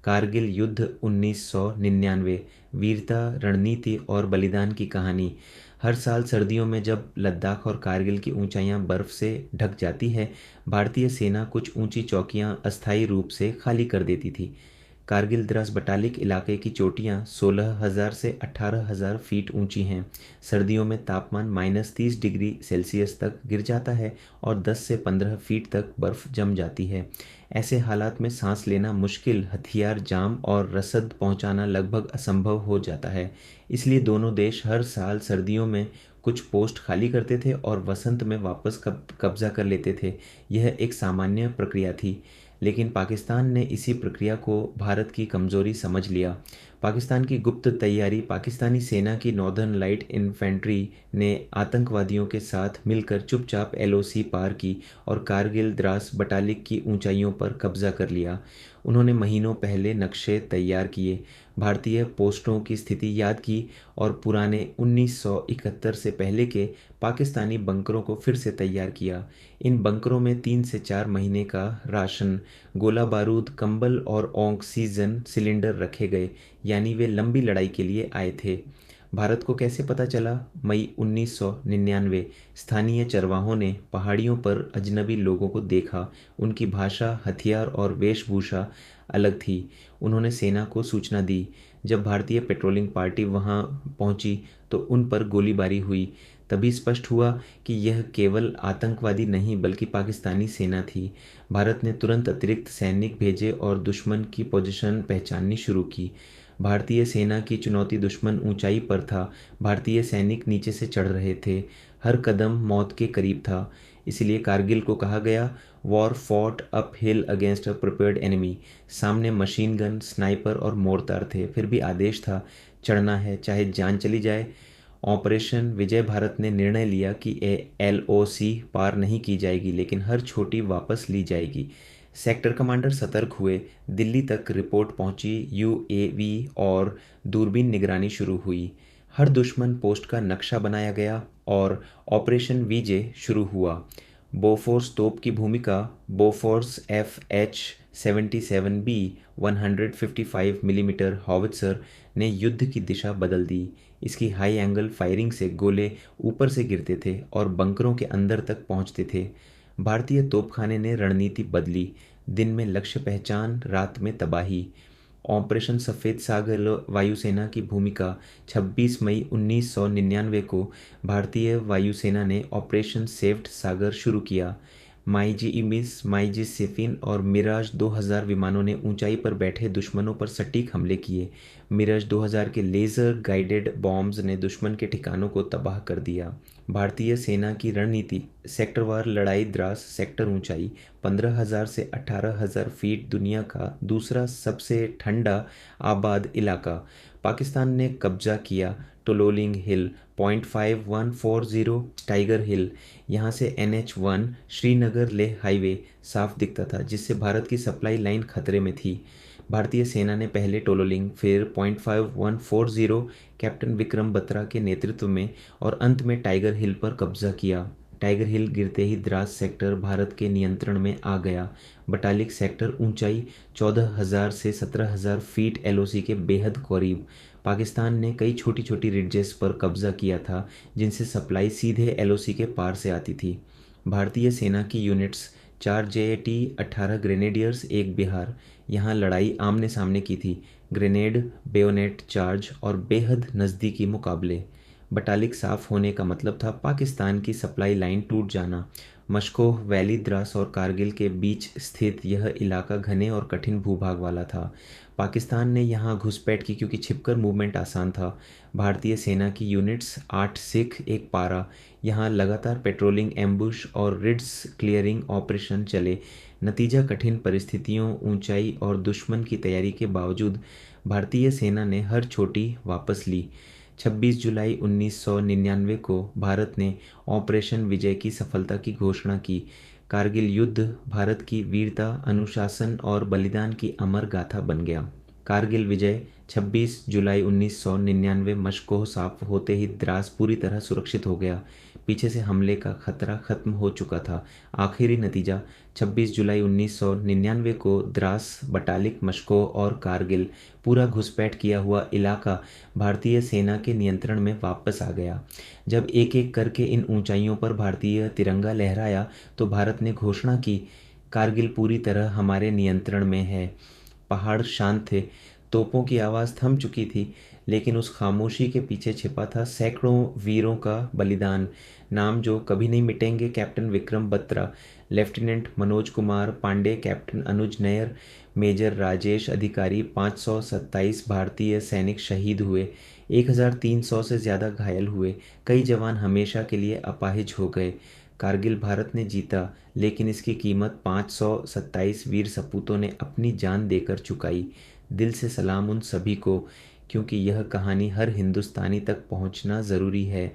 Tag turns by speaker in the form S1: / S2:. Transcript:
S1: कारगिल युद्ध 1999, वीरता, रणनीति और बलिदान की कहानी। हर साल सर्दियों में जब लद्दाख और कारगिल की ऊंचाइयां बर्फ से ढक जाती है, भारतीय सेना कुछ ऊंची चौकियां अस्थायी रूप से खाली कर देती थी। कारगिल द्रास बटालिक इलाके की चोटियां 16,000 से 18,000 फीट ऊंची हैं। सर्दियों में तापमान -30 डिग्री सेल्सियस तक गिर जाता है और 10 से 15 फीट तक बर्फ जम जाती है। ऐसे हालात में सांस लेना मुश्किल, हथियार जाम और रसद पहुंचाना लगभग असंभव हो जाता है। इसलिए दोनों देश हर साल सर्दियों में कुछ पोस्ट खाली करते थे और वसंत में वापस कब्जा कर लेते थे। यह एक सामान्य प्रक्रिया थी, लेकिन पाकिस्तान ने इसी प्रक्रिया को भारत की कमजोरी समझ लिया। पाकिस्तान की गुप्त तैयारी। पाकिस्तानी सेना की नॉर्दर्न लाइट इन्फेंट्री ने आतंकवादियों के साथ मिलकर चुपचाप एलओसी पार की और कारगिल द्रास बटालिक की ऊंचाइयों पर कब्जा कर लिया। उन्होंने महीनों पहले नक्शे तैयार किए, भारतीय पोस्टों की स्थिति याद की और पुराने 1971 से पहले के पाकिस्तानी बंकरों को फिर से तैयार किया। इन बंकरों में 3 से 4 महीने का राशन, गोला बारूद, कंबल और ऑक्सीजन सिलेंडर रखे गए, यानी वे लंबी लड़ाई के लिए आए थे। भारत को कैसे पता चला? मई 1999, स्थानीय चरवाहों ने पहाड़ियों पर अजनबी लोगों को देखा। उनकी भाषा, हथियार और वेशभूषा अलग थी। उन्होंने सेना को सूचना दी। जब भारतीय पेट्रोलिंग पार्टी वहां पहुंची तो उन पर गोलीबारी हुई। तभी स्पष्ट हुआ कि यह केवल आतंकवादी नहीं बल्कि पाकिस्तानी सेना थी। भारत ने तुरंत अतिरिक्त सैनिक भेजे और दुश्मन की पोजीशन पहचाननी शुरू की। भारतीय सेना की चुनौती। दुश्मन ऊंचाई पर था, भारतीय सैनिक नीचे से चढ़ रहे थे। हर कदम मौत के करीब था। इसलिए कारगिल को कहा गया, war fought up hill against a prepared enemy. सामने मशीन गन, स्नाइपर और मोर्टार थे, फिर भी आदेश था, चढ़ना है चाहे जान चली जाए। ऑपरेशन विजय भारत ने निर्णय लिया कि एलओसी पार नहीं की जाएगी, लेकिन हर छोटी वापस ली जाएगी। सेक्टर कमांडर सतर्क हुए। दिल्ली तक रिपोर्ट पहुंची। यूएवी और दूरबीन निगरानी शुरू हुई। हर दुश्मन पोस्ट का नक्शा बनाया गया और ऑपरेशन विजय शुरू हुआ। बोफोर्स तोप की भूमिका। बोफोर्स FH-77B 155 मिलीमीटर हॉवित्जर ने युद्ध की दिशा बदल दी। इसकी हाई एंगल फायरिंग से गोले ऊपर से गिरते थे और बंकरों के अंदर तक पहुंचते थे। भारतीय तोपखाने ने रणनीति बदली। दिन में लक्ष्य पहचान, रात में तबाही। ऑपरेशन सफ़ेद सागर वायुसेना की भूमिका। 26 मई 1999 को भारतीय वायुसेना ने ऑपरेशन सेफ्ड सागर शुरू किया। माईजीइमिस, माईजी-सिफिन और मिराज 2000 विमानों ने ऊंचाई पर बैठे दुश्मनों पर सटीक हमले किए। मिराज 2000 के लेज़र गाइडेड बॉम्ब्स ने दुश्मन के ठिकानों को तबाह कर दिया। भारतीय सेना की रणनीति। सेक्टरवार लड़ाई। द्रास सेक्टर ऊंचाई 15,000 से 18,000 फीट, दुनिया का दूसरा सबसे ठंडा आबाद इलाका। पाकिस्तान ने कब्जा किया। टोलोलिंग हिल, 0.5140 टाइगर हिल। यहाँ से NH-1 श्रीनगर लेह हाईवे साफ दिखता था, जिससे भारत की सप्लाई लाइन खतरे में थी। भारतीय सेना ने पहले टोलोलिंग, फिर 0.5140 कैप्टन विक्रम बत्रा के नेतृत्व में और अंत में टाइगर हिल पर कब्जा किया। टाइगर हिल गिरते ही द्रास सेक्टर भारत के नियंत्रण में आ गया। बटालिक सेक्टर ऊंचाई 14,000 से 17,000 फीट एलओसी के बेहद करीब। पाकिस्तान ने कई छोटी छोटी रिडजेस पर कब्जा किया था, जिनसे सप्लाई सीधे एलओसी के पार से आती थी। भारतीय सेना की यूनिट्स। 4 JAT, 18 grenadiers, 1 Bihar. यहाँ लड़ाई आमने सामने की थी। ग्रेनेड, बेयोनेट चार्ज और बेहद नज़दीकी मुकाबले। बटालिक साफ होने का मतलब था पाकिस्तान की सप्लाई लाइन टूट जाना। मशकोह वैली। द्रास और कारगिल के बीच स्थित यह इलाका घने और कठिन भूभाग वाला था। पाकिस्तान ने यहाँ घुसपैठ की क्योंकि छिपकर मूवमेंट आसान था। भारतीय सेना की यूनिट्स। 8 सिख, 1 पारा। यहाँ लगातार पेट्रोलिंग, एम्बुश और रिड्स क्लियरिंग ऑपरेशन चले। नतीजा कठिन परिस्थितियों, ऊंचाई और दुश्मन की तैयारी के बावजूद भारतीय सेना ने हर चोटी वापस ली। 26 जुलाई 1999 को भारत ने ऑपरेशन विजय की सफलता की घोषणा की। कारगिल युद्ध भारत की वीरता, अनुशासन और बलिदान की अमर गाथा बन गया। कारगिल विजय 26 जुलाई 1999। मस्को साफ होते ही द्रास पूरी तरह सुरक्षित हो गया। पीछे से हमले का खतरा खत्म हो चुका था। आखिरी नतीजा 26 जुलाई 1999 को द्रास, बटालिक, मस्को और कारगिल पूरा घुसपैठ किया हुआ इलाका भारतीय सेना के नियंत्रण में वापस आ गया। जब एक एक करके इन ऊंचाइयों पर भारतीय तिरंगा लहराया तो भारत ने घोषणा की, कारगिल पूरी तरह हमारे नियंत्रण में है। पहाड़ शांत थे, तोपों की आवाज़ थम चुकी थी, लेकिन उस खामोशी के पीछे छिपा था सैकड़ों वीरों का बलिदान। नाम जो कभी नहीं मिटेंगे: captain Vikram Batra, lieutenant Manoj Kumar Pandey, captain Anuj Nayyar, major Rajesh Adhikari. 527 भारतीय सैनिक शहीद हुए, 1300 से ज़्यादा घायल हुए, कई जवान हमेशा के लिए अपाहिज हो गए। कारगिल भारत ने जीता, लेकिन इसकी कीमत 527 वीर सपूतों ने अपनी जान देकर चुकाई। दिल से सलाम उन सभी को, क्योंकि यह कहानी हर हिंदुस्तानी तक पहुंचना ज़रूरी है।